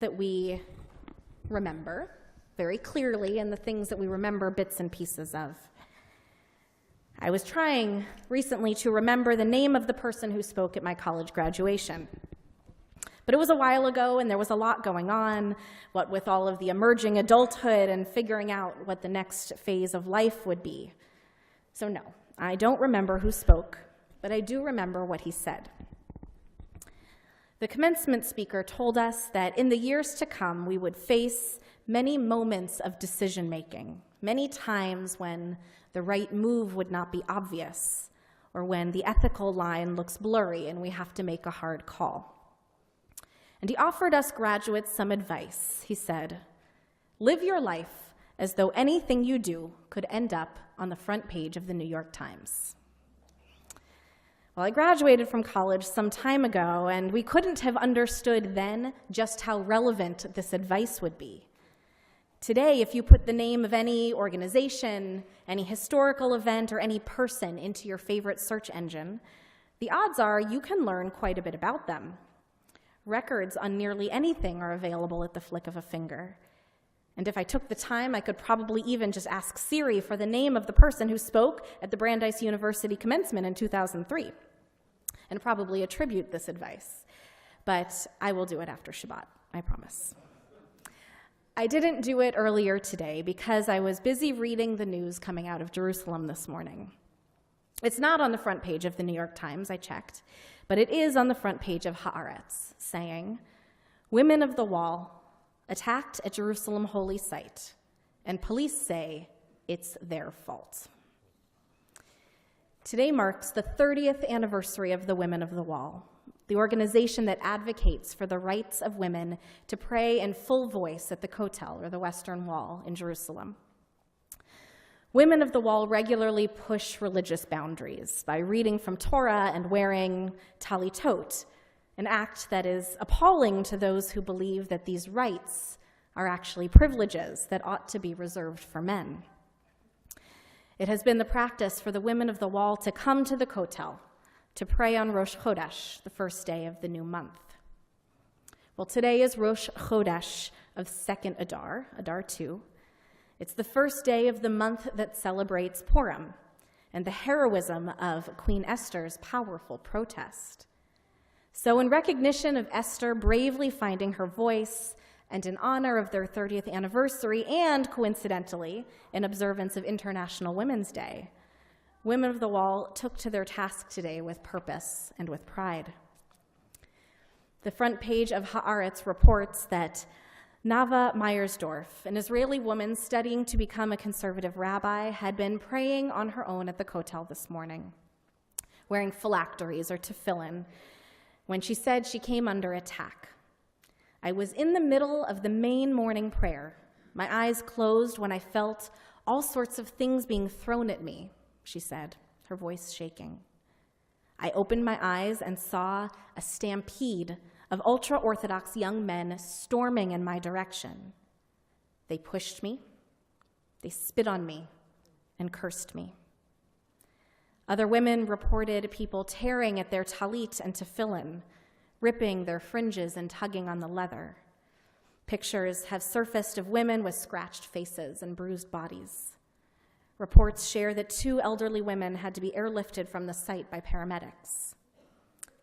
that we remember very clearly and the things that we remember bits and pieces of. I was trying recently to remember the name of the person who spoke at my college graduation. But it was a while ago, and there was a lot going on, what with all of the emerging adulthood and figuring out what the next phase of life would be. So no, I don't remember who spoke, but I do remember what he said. The commencement speaker told us that in the years to come, we would face many moments of decision-making, many times when the right move would not be obvious, or when the ethical line looks blurry and we have to make a hard call. And he offered us graduates some advice. He said, "Live your life as though anything you do could end up on the front page of the New York Times." Well, I graduated from college some time ago, and we couldn't have understood then just how relevant this advice would be. Today, if you put the name of any organization, any historical event, or any person into your favorite search engine, the odds are you can learn quite a bit about them. Records on nearly anything are available at the flick of a finger. And if I took the time, I could probably even just ask Siri for the name of the person who spoke at the Brandeis University commencement in 2003, and probably attribute this advice. But I will do it after Shabbat, I promise. I didn't do it earlier today because I was busy reading the news coming out of Jerusalem this morning. It's not on the front page of the New York Times, I checked, but it is on the front page of Haaretz, saying, "Women of the Wall attacked at Jerusalem holy site, and police say it's their fault." Today marks the 30th anniversary of the Women of the Wall, the organization that advocates for the rights of women to pray in full voice at the Kotel, or the Western Wall, in Jerusalem. Women of the Wall regularly push religious boundaries by reading from Torah and wearing talitot, an act that is appalling to those who believe that these rights are actually privileges that ought to be reserved for men. It has been the practice for the Women of the Wall to come to the Kotel to pray on Rosh Chodesh, the first day of the new month. Well, today is Rosh Chodesh of second Adar, Adar 2. It's the first day of the month that celebrates Purim and the heroism of Queen Esther's powerful protest. So in recognition of Esther bravely finding her voice and in honor of their 30th anniversary and, coincidentally, in observance of International Women's Day, Women of the Wall took to their task today with purpose and with pride. The front page of Haaretz reports that Nava Meyersdorf, an Israeli woman studying to become a conservative rabbi, had been praying on her own at the Kotel this morning, wearing phylacteries or tefillin, when she said she came under attack. "I was in the middle of the main morning prayer, my eyes closed when I felt all sorts of things being thrown at me," she said, her voice shaking. "I opened my eyes and saw a stampede of ultra-Orthodox young men storming in my direction. They pushed me, they spit on me, and cursed me." Other women reported people tearing at their talit and tefillin, ripping their fringes and tugging on the leather. Pictures have surfaced of women with scratched faces and bruised bodies. Reports share that 2 elderly women had to be airlifted from the site by paramedics.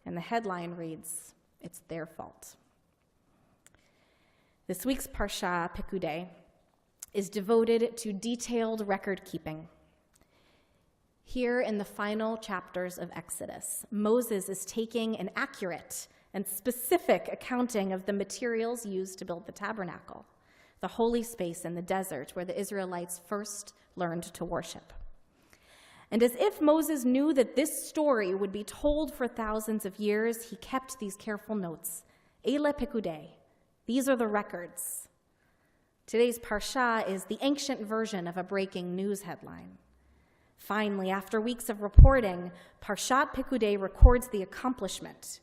And the headline reads, "It's their fault." This week's Parsha, Pekudei, is devoted to detailed record keeping. Here in the final chapters of Exodus, Moses is taking an accurate and specific accounting of the materials used to build the tabernacle, the holy space in the desert where the Israelites first learned to worship. And as if Moses knew that this story would be told for thousands of years, he kept these careful notes. Eile Pekudei, these are the records. Today's Parsha is the ancient version of a breaking news headline. Finally, after weeks of reporting, Parshat Pekudei records the accomplishment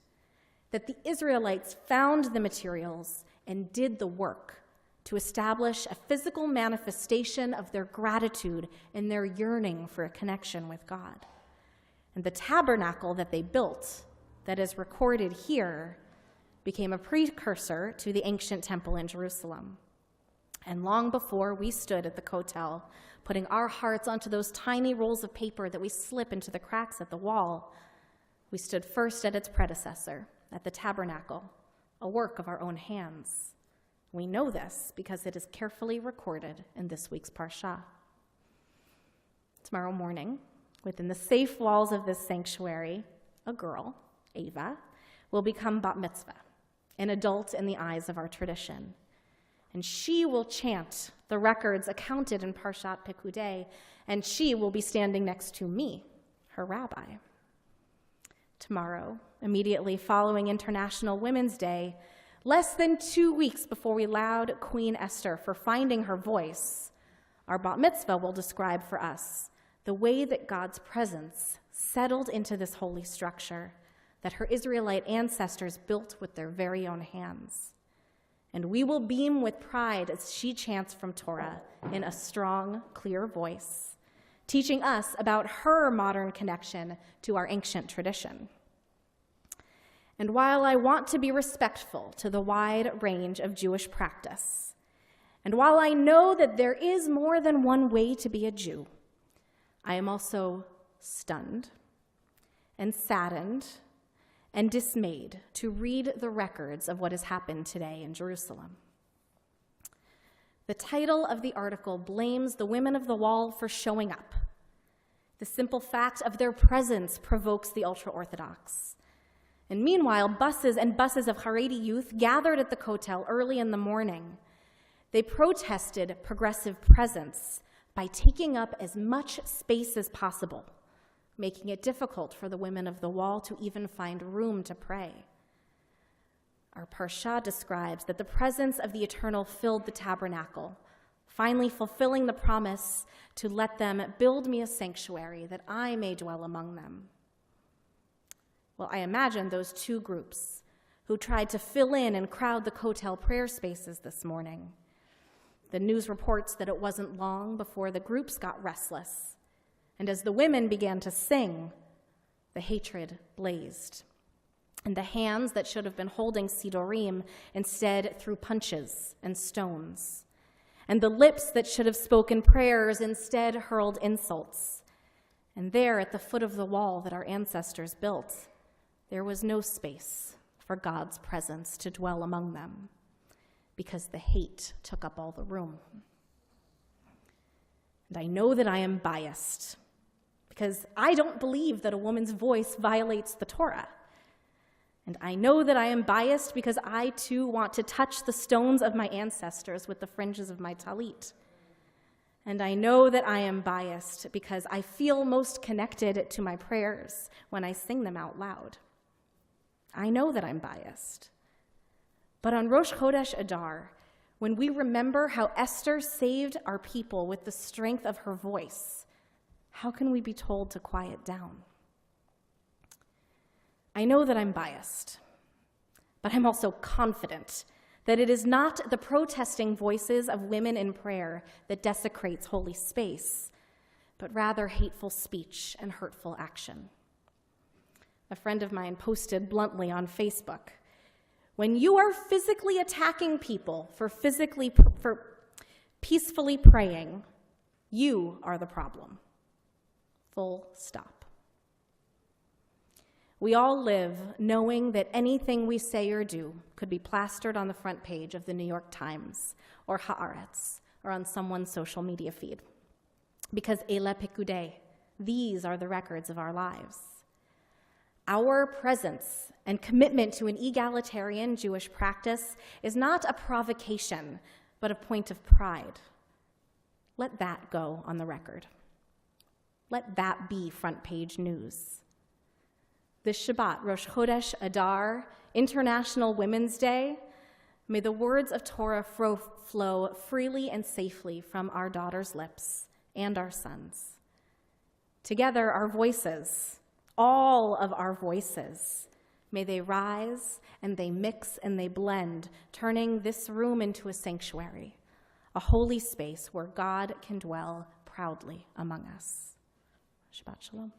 that the Israelites found the materials and did the work to establish a physical manifestation of their gratitude and their yearning for a connection with God. And the tabernacle that they built, that is recorded here, became a precursor to the ancient temple in Jerusalem. And long before we stood at the kotel, putting our hearts onto those tiny rolls of paper that we slip into the cracks at the wall, we stood first at its predecessor, at the tabernacle, a work of our own hands. We know this because it is carefully recorded in this week's Parsha. Tomorrow morning, within the safe walls of this sanctuary, a girl, Ava, will become bat mitzvah, an adult in the eyes of our tradition. And she will chant the records accounted in Parshat Pekudei, and she will be standing next to me, her rabbi. Tomorrow, immediately following International Women's Day, less than 2 weeks before we laud Queen Esther for finding her voice, our bat mitzvah will describe for us the way that God's presence settled into this holy structure that her Israelite ancestors built with their very own hands. And we will beam with pride as she chants from Torah in a strong, clear voice, teaching us about her modern connection to our ancient tradition. And while I want to be respectful to the wide range of Jewish practice, and while I know that there is more than one way to be a Jew, I am also stunned and saddened and dismayed to read the records of what has happened today in Jerusalem. The title of the article blames the women of the wall for showing up. The simple fact of their presence provokes the ultra-Orthodox. And meanwhile, buses and buses of Haredi youth gathered at the kotel early in the morning. They protested progressive presence by taking up as much space as possible, making it difficult for the women of the wall to even find room to pray. Our Parsha describes that the presence of the Eternal filled the tabernacle, finally fulfilling the promise to let them build me a sanctuary that I may dwell among them. Well, I imagine those two groups who tried to fill in and crowd the kotel prayer spaces this morning. The news reports that it wasn't long before the groups got restless, and as the women began to sing, the hatred blazed. And the hands that should have been holding sidorim instead threw punches and stones. And the lips that should have spoken prayers instead hurled insults. And there at the foot of the wall that our ancestors built, there was no space for God's presence to dwell among them, because the hate took up all the room. And I know that I am biased, because I don't believe that a woman's voice violates the Torah. And I know that I am biased because I too want to touch the stones of my ancestors with the fringes of my talit. And I know that I am biased because I feel most connected to my prayers when I sing them out loud. I know that I'm biased. But on Rosh Chodesh Adar, when we remember how Esther saved our people with the strength of her voice, how can we be told to quiet down? I know that I'm biased, but I'm also confident that it is not the protesting voices of women in prayer that desecrates holy space, but rather hateful speech and hurtful action. A friend of mine posted bluntly on Facebook, "When you are physically attacking people for peacefully praying, you are the problem." Full stop. We all live knowing that anything we say or do could be plastered on the front page of the New York Times or Haaretz or on someone's social media feed. Because Kehilah Pekudei, these are the records of our lives. Our presence and commitment to an egalitarian Jewish practice is not a provocation, but a point of pride. Let that go on the record. Let that be front page news. This Shabbat, Rosh Chodesh Adar, International Women's Day, may the words of Torah flow freely and safely from our daughters' lips and our sons. Together, our voices, all of our voices, may they rise and they mix and they blend, turning this room into a sanctuary, a holy space where God can dwell proudly among us. Shabbat Shalom.